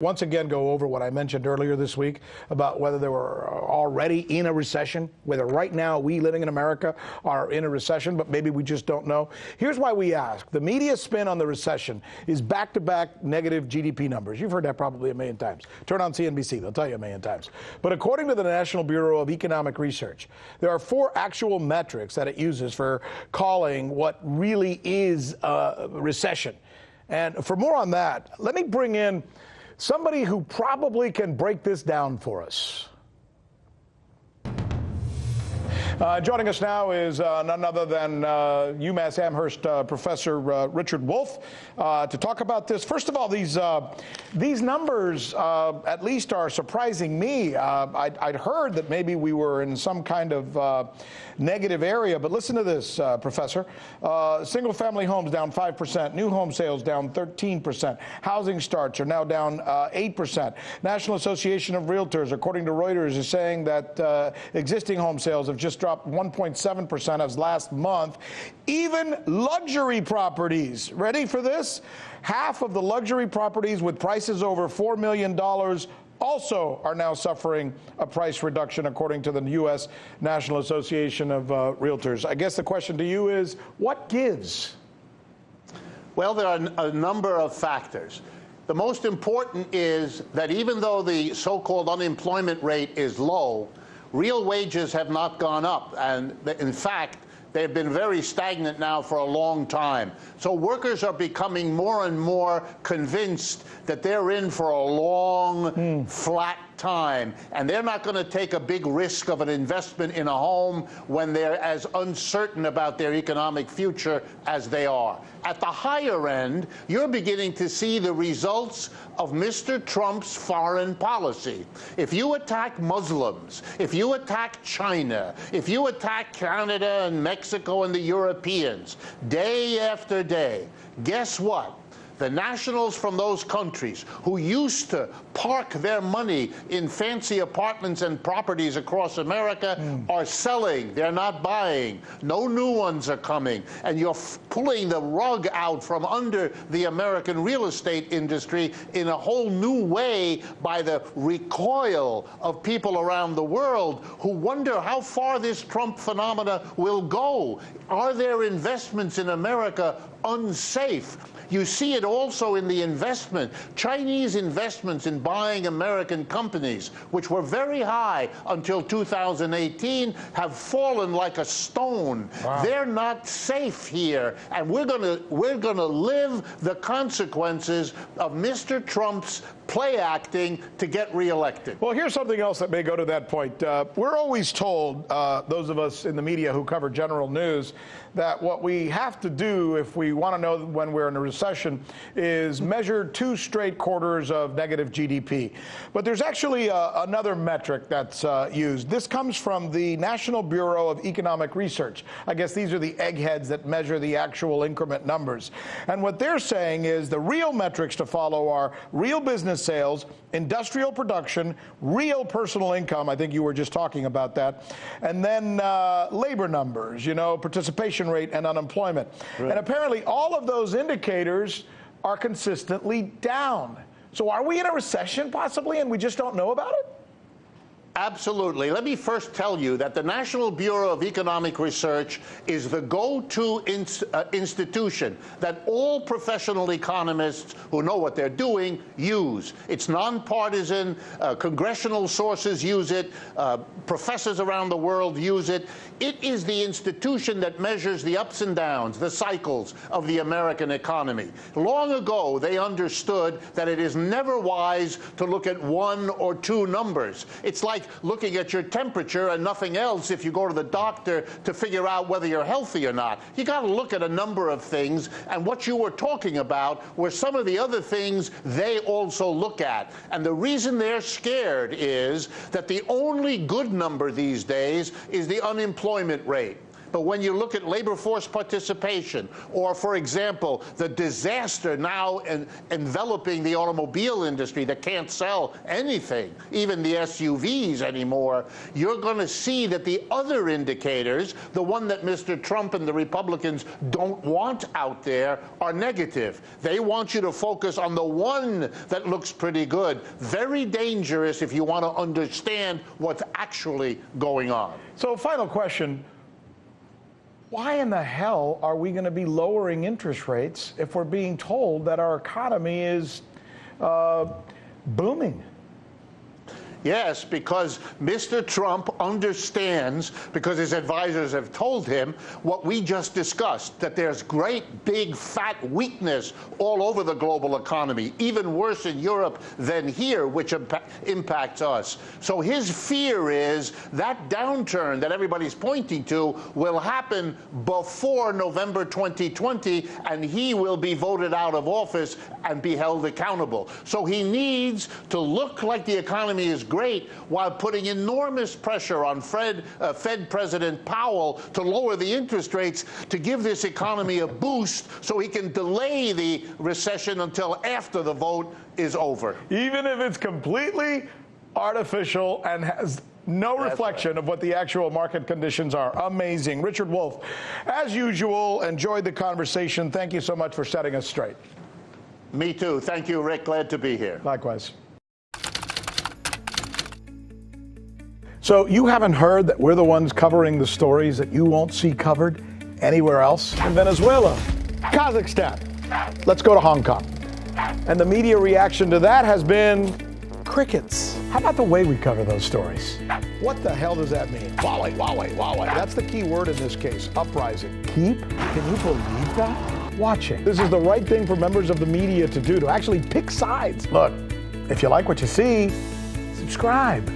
Once again go over what I mentioned earlier this week about whether they were already in a recession, whether right now we living in America are in a recession, but maybe we just don't know. Here's why we ask. The media spin on the recession is back-to-back negative GDP numbers. You've heard that probably a million times. Turn on CNBC, they'll tell you a million times. But according to the National Bureau of Economic Research, there are 4 actual metrics that it uses for calling what really is a recession. And for more on that, let me bring in somebody who probably can break this down for us. Joining us now is none other than UMass Amherst Professor Richard Wolff to talk about this. First of all, these numbers at least are surprising me. I'd heard that maybe we were in some kind of negative area, but listen to this, Professor. Single-family homes down 5%, new home sales down 13%, housing starts are now down 8%. National Association of Realtors, according to Reuters, is saying that existing home sales have just dropped 1.7% as last month. Even luxury properties, ready for this? Half of the luxury properties with prices over $4 million also are now suffering a price reduction, according to the U.S. National Association of Realtors. I guess the question to you is, what gives? Well, there are a number of factors. The most important is that even though the so-called unemployment rate is low, real wages have not gone up, and in fact, they've been very stagnant now for a long time. So workers are becoming more and more convinced that they're in for a long, flat time, and they're not going to take a big risk of an investment in a home when they're as uncertain about their economic future as they are. At the higher end, you're beginning to see the results of Mr. Trump's foreign policy. If you attack Muslims, if you attack China, if you attack Canada and Mexico and the Europeans day after day, guess what? The nationals from those countries who used to park their money in fancy apartments and properties across America are selling. They're not buying. No new ones are coming. And you're pulling the rug out from under the American real estate industry in a whole new way by the recoil of people around the world who wonder how far this Trump phenomena will go. Are their investments in America unsafe? You see it also in the investment. Chinese investments in buying American companies, which were very high until 2018, have fallen like a stone. Wow. They're not safe here, and we're gonna live the consequences of Mr. Trump's play acting to get reelected. Well, here's something else that may go to that point. We're always told, those of us in the media who cover general news, that what we have to do if we want to know when we're in a recession is measure 2 straight quarters of negative GDP. But there's actually another metric that's used. This comes from the National Bureau of Economic Research. I guess these are the eggheads that measure the actual increment numbers. And what they're saying is the real metrics to follow are real business sales, industrial production, real personal income, I think you were just talking about that, and then labor numbers, you know, participation rate and unemployment. Right. And apparently all of those indicators are consistently down. So are we in a recession possibly and we just don't know about it? Absolutely. Let me first tell you that the National Bureau of Economic Research is the go-to institution that all professional economists who know what they're doing use. It's nonpartisan. Congressional sources use it. Professors around the world use it. It is the institution that measures the ups and downs, the cycles of the American economy. Long ago, they understood that it is never wise to look at 1 or 2 numbers. It's like looking at your temperature and nothing else if you go to the doctor to figure out whether you're healthy or not. You got to look at a number of things, and what you were talking about were some of the other things they also look at. And the reason they're scared is that the only good number these days is the unemployment rate. But when you look at labor force participation, or, for example, the disaster now enveloping the automobile industry that can't sell anything, even the SUVs anymore, you're going to see that the other indicators, the one that Mr. Trump and the Republicans don't want out there, are negative. They want you to focus on the one that looks pretty good. Very dangerous if you want to understand what's actually going on. So, final question. Why in the hell are we going to be lowering interest rates if we're being told that our economy is booming? Yes, because Mr. Trump understands, because his advisors have told him, what we just discussed, that there's great, big, fat weakness all over the global economy, even worse in Europe than here, which impacts us. So his fear is that downturn that everybody's pointing to will happen before November 2020, and he will be voted out of office and be held accountable. So he needs to look like the economy is great while putting enormous pressure on Fed President Powell to lower the interest rates to give this economy a boost so he can delay the recession until after the vote is over. Even if it's completely artificial and has no reflection of what the actual market conditions are. Amazing. Richard Wolff, as usual, enjoyed the conversation. Thank you so much for setting us straight. Me too. Thank you, Rick. Glad to be here. Likewise. So you haven't heard that we're the ones covering the stories that you won't see covered anywhere else? In Venezuela, Kazakhstan, let's go to Hong Kong. And the media reaction to that has been crickets. How about the way we cover those stories? What the hell does that mean? Wowee, wowee, wowee. That's the key word in this case, uprising. Keep? Can you believe that? Watching. This is the right thing for members of the media to do, to actually pick sides. Look, if you like what you see, subscribe.